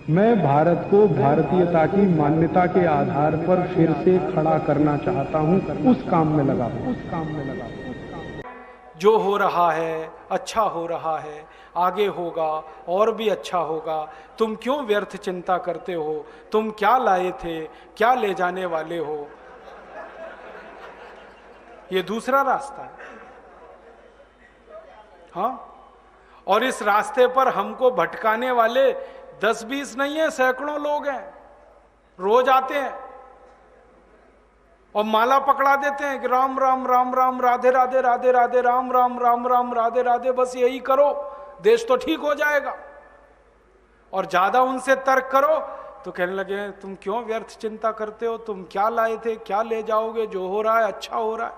मैं भारत को भारतीयता की मान्यता के आधार पर फिर से खड़ा करना चाहता हूं, उस काम में लगा हूं। जो हो रहा है अच्छा हो रहा है, आगे होगा और भी अच्छा होगा। तुम क्यों व्यर्थ चिंता करते हो? तुम क्या लाए थे, क्या ले जाने वाले हो? ये दूसरा रास्ता है। हाँ, और इस रास्ते पर हमको भटकाने वाले 10-20 नहीं है, सैकड़ों लोग हैं। रोज आते हैं और माला पकड़ा देते हैं कि राम राम राम राम, राधे राधे राधे राधे, राम राम राम राम, राधे राधे, बस यही करो, देश तो ठीक हो जाएगा। और ज्यादा उनसे तर्क करो तो कहने लगे तुम क्यों व्यर्थ चिंता करते हो? तुम क्या लाए थे, क्या ले जाओगे? जो हो रहा है अच्छा हो रहा है,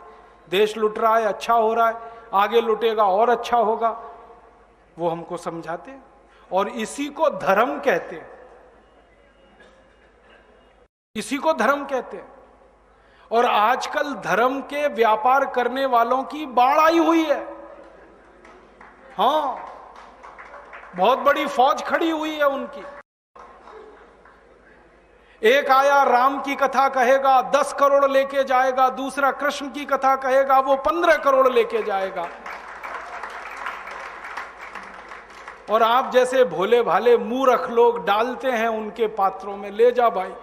देश लुट रहा है अच्छा हो रहा है, आगे लुटेगा और अच्छा होगा। वो हमको समझाते हैं और इसी को धर्म कहते हैं, इसी को धर्म कहते हैं। और आजकल धर्म के व्यापार करने वालों की बाढ़ आई हुई है। हाँ, बहुत बड़ी फौज खड़ी हुई है उनकी। एक आया राम की कथा कहेगा 10 करोड़ लेके जाएगा, दूसरा कृष्ण की कथा कहेगा वो 15 करोड़ लेके जाएगा। और आप जैसे भोले भाले मूर्ख लोग डालते हैं उनके पात्रों में, ले जा भाई।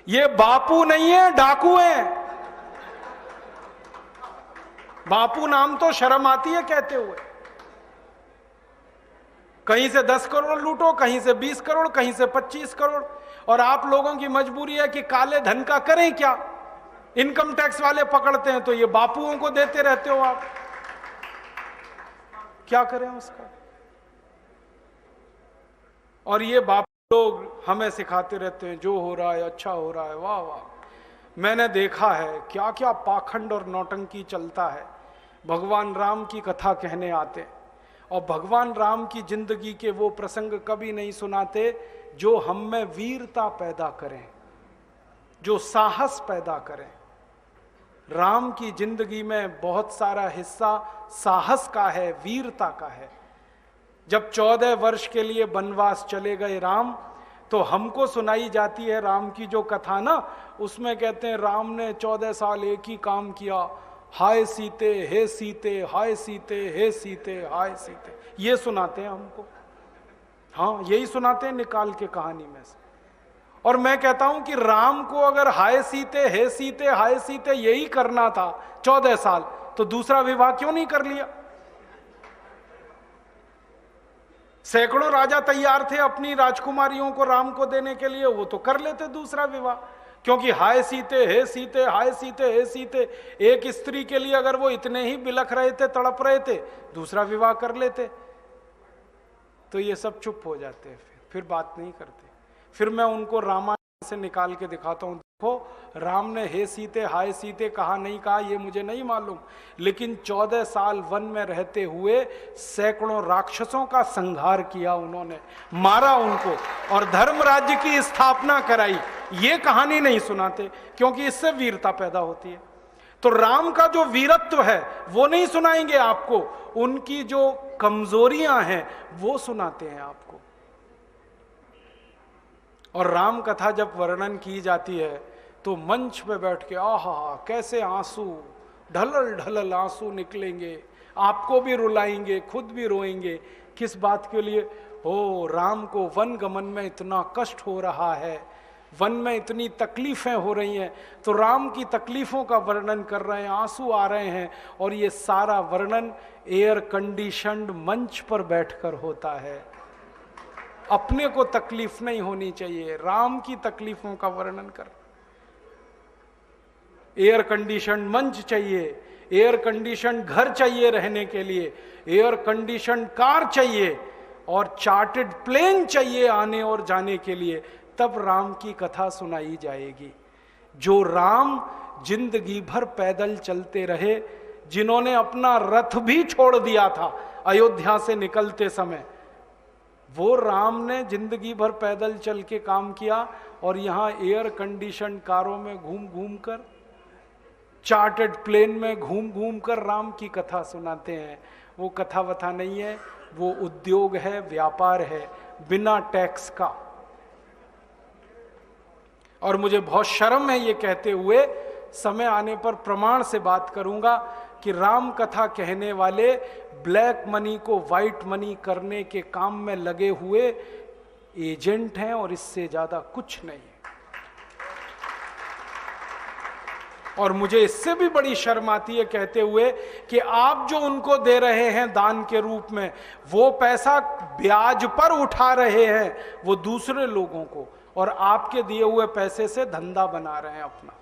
ये बापू नहीं है, डाकू हैं। बापू नाम तो शर्म आती है कहते हुए। कहीं से 10 करोड़ लूटो, कहीं से 20 करोड़, कहीं से 25 करोड़। और आप लोगों की मजबूरी है कि काले धन का करें क्या? इनकम टैक्स वाले पकड़ते हैं तो ये बापुओं को देते रहते हो आप, क्या करें उसका? और ये बापू लोग हमें सिखाते रहते हैं जो हो रहा है अच्छा हो रहा है। वाह वाह, मैंने देखा है क्या क्या पाखंड और नौटंकी चलता है। भगवान राम की कथा कहने आते और भगवान राम की जिंदगी के वो प्रसंग कभी नहीं सुनाते जो हम में वीरता पैदा करें, जो साहस पैदा करें। राम की जिंदगी में बहुत सारा हिस्सा साहस का है, वीरता का है। जब 14 वर्ष के लिए वनवास चले गए राम, तो हमको सुनाई जाती है राम की जो कथा ना, उसमें कहते हैं राम ने 14 साल एक ही काम किया, हाय सीते हे सीते, हाय सीते हे सीते, हाय सीते, ये सुनाते हैं हमको। हाँ, यही सुनाते हैं निकाल के कहानी में से। और मैं कहता हूं कि राम को अगर हाय सीते हे सीते हाय सीते यही करना था 14 साल, तो दूसरा विवाह क्यों नहीं कर लिया? सैकड़ों राजा तैयार थे अपनी राजकुमारियों को राम को देने के लिए, वो तो कर लेते दूसरा विवाह। क्योंकि हाय सीते हे सीते, हाय सीते हे सीते, एक स्त्री के लिए अगर वो इतने ही बिलख रहे थे, तड़प रहे थे, दूसरा विवाह कर लेते। तो ये सब चुप हो जाते हैं, फिर बात नहीं करते। फिर मैं उनको रामायण से निकाल के दिखाता हूं, देखो राम ने हे सीते हाय सीते कहा नहीं कहा ये मुझे नहीं मालूम, लेकिन 14 साल वन में रहते हुए सैकड़ों राक्षसों का संहार किया उन्होंने, मारा उनको और धर्म राज्य की स्थापना कराई। ये कहानी नहीं सुनाते क्योंकि इससे वीरता पैदा होती है। तो राम का जो वीरत्व है वो नहीं सुनाएंगे आपको, उनकी जो कमजोरियां हैं वो सुनाते हैं आपको। और राम कथा जब वर्णन की जाती है तो मंच पे बैठ के आहा कैसे आंसू, ढलल ढलल आंसू निकलेंगे, आपको भी रुलाएंगे, खुद भी रोएंगे। किस बात के लिए? हो, राम को वन गमन में इतना कष्ट हो रहा है, वन में इतनी तकलीफें हो रही हैं, तो राम की तकलीफों का वर्णन कर रहे हैं, आंसू आ रहे हैं। और ये सारा वर्णन एयर कंडीशनड मंच पर बैठकर होता है। अपने को तकलीफ नहीं होनी चाहिए, राम की तकलीफों का वर्णन कर। एयर कंडीशन मंच चाहिए, एयर कंडीशन घर चाहिए रहने के लिए, एयर कंडीशन कार चाहिए और चार्टर्ड प्लेन चाहिए आने और जाने के लिए, तब राम की कथा सुनाई जाएगी। जो राम जिंदगी भर पैदल चलते रहे, जिन्होंने अपना रथ भी छोड़ दिया था अयोध्या से निकलते समय, वो राम ने जिंदगी भर पैदल चल के काम किया और यहां एयर कंडीशन कारों में घूम घूम कर, चार्टर्ड प्लेन में घूम घूम कर राम की कथा सुनाते हैं। वो कथा वथा नहीं है, वो उद्योग है, व्यापार है। बिना टैक्स का। और मुझे बहुत शर्म है ये कहते हुए, समय आने पर प्रमाण से बात करूंगा कि राम कथा कहने वाले ब्लैक मनी को व्हाइट मनी करने के काम में लगे हुए एजेंट हैं, और इससे ज्यादा कुछ नहीं है। और मुझे इससे भी बड़ी शर्म आती है कहते हुए कि आप जो उनको दे रहे हैं दान के रूप में, वो पैसा ब्याज पर उठा रहे हैं वो दूसरे लोगों को, और आपके दिए हुए पैसे से धंधा बना रहे हैं अपना।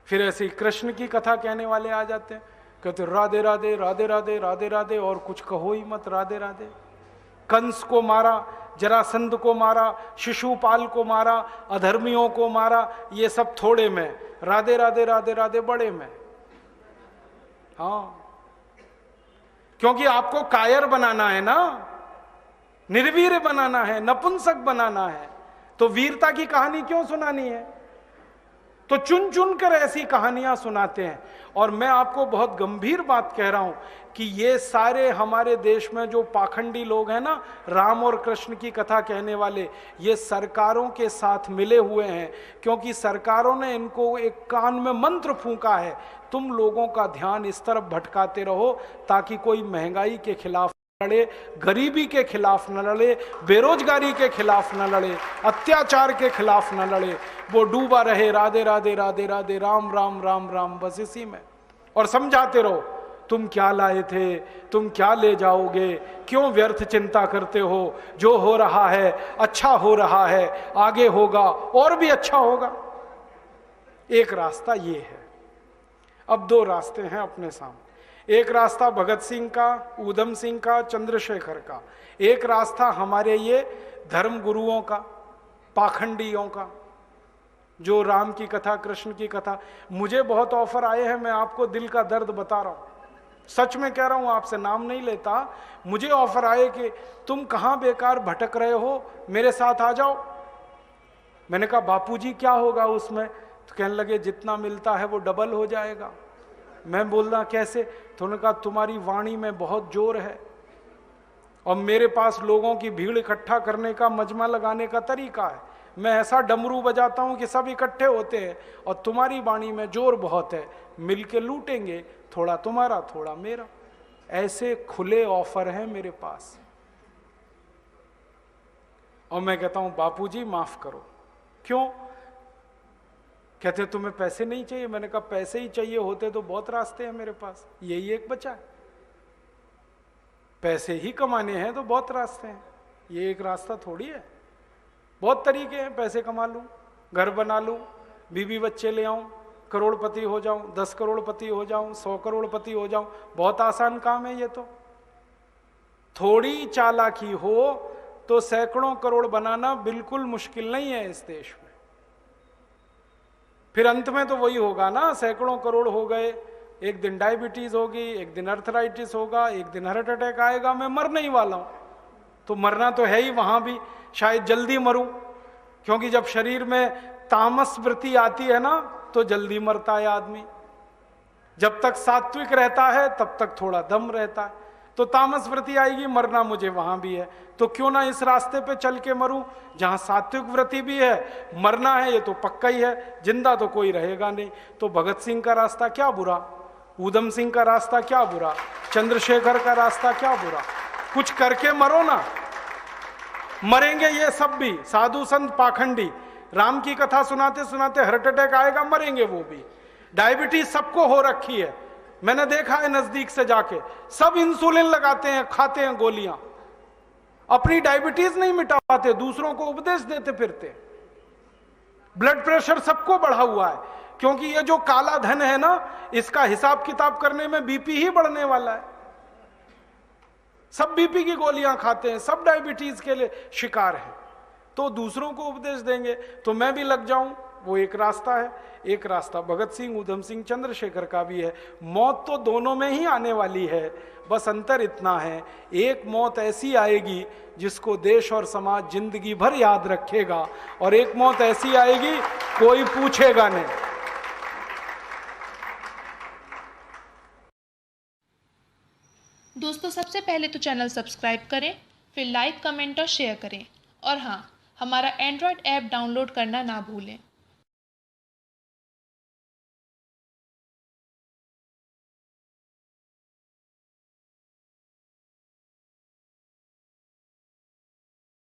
फिर ऐसे ही कृष्ण की कथा कहने वाले आ जाते हैं, कहते राधे राधे राधे राधे राधे राधे, और कुछ कहो ही मत, राधे राधे। कंस को मारा, जरासंध को मारा, शिशुपाल को मारा, अधर्मियों को मारा, ये सब थोड़े में, राधे राधे राधे राधे बड़े में। हाँ, क्योंकि आपको कायर बनाना है ना, निर्वीर बनाना है, नपुंसक बनाना है, तो वीरता की कहानी क्यों सुनानी है? तो चुन चुन कर ऐसी कहानियां सुनाते हैं। और मैं आपको बहुत गंभीर बात कह रहा हूं कि ये सारे हमारे देश में जो पाखंडी लोग हैं ना, राम और कृष्ण की कथा कहने वाले, ये सरकारों के साथ मिले हुए हैं, क्योंकि सरकारों ने इनको एक कान में मंत्र फूंका है, तुम लोगों का ध्यान इस तरफ भटकाते रहो ताकि कोई महंगाई के खिलाफ लड़े, गरीबी के खिलाफ न लड़े, बेरोजगारी के खिलाफ न लड़े, अत्याचार के खिलाफ न लड़े, वो डूबा रहे राधे राधे राधे राधे राम राम राम राम, बस इसी में। और समझाते रहो, तुम क्या लाए थे, तुम क्या ले जाओगे, क्यों व्यर्थ चिंता करते हो, जो हो रहा है अच्छा हो रहा है, आगे होगा और भी अच्छा होगा। एक रास्ता ये है। अब दो रास्ते हैं अपने सामने, एक रास्ता भगत सिंह का, ऊधम सिंह का, चंद्रशेखर का, एक रास्ता हमारे ये धर्म गुरुओं का, पाखंडियों का, जो राम की कथा, कृष्ण की कथा। मुझे बहुत ऑफर आए हैं, मैं आपको दिल का दर्द बता रहा हूं, सच में कह रहा हूं, आपसे नाम नहीं लेता। मुझे ऑफर आए कि तुम कहां बेकार भटक रहे हो, मेरे साथ आ जाओ। मैंने कहा बापूजी क्या होगा उसमें? तो कहने लगे जितना मिलता है वो डबल हो जाएगा। मैं बोलना कैसे? तो उन्होंने कहा तुम्हारी वाणी में बहुत जोर है, और मेरे पास लोगों की भीड़ इकट्ठा करने का, मजमा लगाने का तरीका है। मैं ऐसा डमरू बजाता हूं कि सब इकट्ठे होते हैं, और तुम्हारी वाणी में जोर बहुत है, मिलके लूटेंगे, थोड़ा तुम्हारा थोड़ा मेरा। ऐसे खुले ऑफर हैं मेरे पास। और मैं कहता हूं बापूजी माफ करो। क्यों? कहते तुम्हें पैसे नहीं चाहिए। मैंने कहा पैसे ही चाहिए होते तो बहुत रास्ते हैं मेरे पास, यही एक बचा है। पैसे ही कमाने हैं तो बहुत रास्ते हैं, ये एक रास्ता थोड़ी है। बहुत तरीके हैं, पैसे कमा लूं, घर बना लूं, बीवी बच्चे ले आऊं, करोड़पति हो जाऊं, 10 करोड़पति हो जाऊं, 100 करोड़पति हो जाऊं, बहुत आसान काम है ये तो। थोड़ी चालाकी हो तो सैकड़ों करोड़ बनाना बिल्कुल मुश्किल नहीं है इस देश में। फिर अंत में तो वही होगा ना, सैकड़ों करोड़ हो गए, एक दिन डायबिटीज होगी, एक दिन अर्थराइटिस होगा, एक दिन हार्ट अटैक आएगा, मैं मरने ही वाला हूं। तो मरना तो है ही, वहां भी शायद जल्दी मरूं, क्योंकि जब शरीर में तामस वृत्ति आती है ना तो जल्दी मरता है आदमी। जब तक सात्विक रहता है तब तक थोड़ा दम रहता है, तो तामस वृत्ति आएगी, मरना मुझे वहां भी है। तो क्यों ना इस रास्ते पे चल के मरूं जहां सात्विक वृत्ति भी है, मरना है ये तो पक्का ही है, जिंदा तो कोई रहेगा नहीं। तो भगत सिंह का रास्ता क्या बुरा, ऊधम सिंह का रास्ता क्या बुरा, चंद्रशेखर का रास्ता क्या बुरा? कुछ करके मरो ना। मरेंगे ये सब भी, साधु संत पाखंडी, राम की कथा सुनाते सुनाते हार्ट अटैक आएगा, मरेंगे वो भी। डायबिटीज सबको हो रखी है, मैंने देखा है नजदीक से जाके, सब इंसुलिन लगाते हैं, खाते हैं गोलियां, अपनी डायबिटीज नहीं मिटा पाते, दूसरों को उपदेश देते फिरते। ब्लड प्रेशर सबको बढ़ा हुआ है, क्योंकि ये जो काला धन है ना, इसका हिसाब किताब करने में बीपी ही बढ़ने वाला है। सब बीपी की गोलियां खाते हैं, सब डायबिटीज के लिए शिकार हैं, तो दूसरों को उपदेश देंगे तो मैं भी लग जाऊं, वो एक रास्ता है। एक रास्ता भगत सिंह, ऊधम सिंह, चंद्रशेखर का भी है। मौत तो दोनों में ही आने वाली है, बस अंतर इतना है, एक मौत ऐसी आएगी जिसको देश और समाज जिंदगी भर याद रखेगा, और एक मौत ऐसी आएगी कोई पूछेगा नहीं। दोस्तों सबसे पहले तो चैनल सब्सक्राइब करें, फिर लाइक, कमेंट और शेयर करें। और हाँ, हमारा एंड्रॉयड ऐप डाउनलोड करना ना भूलें।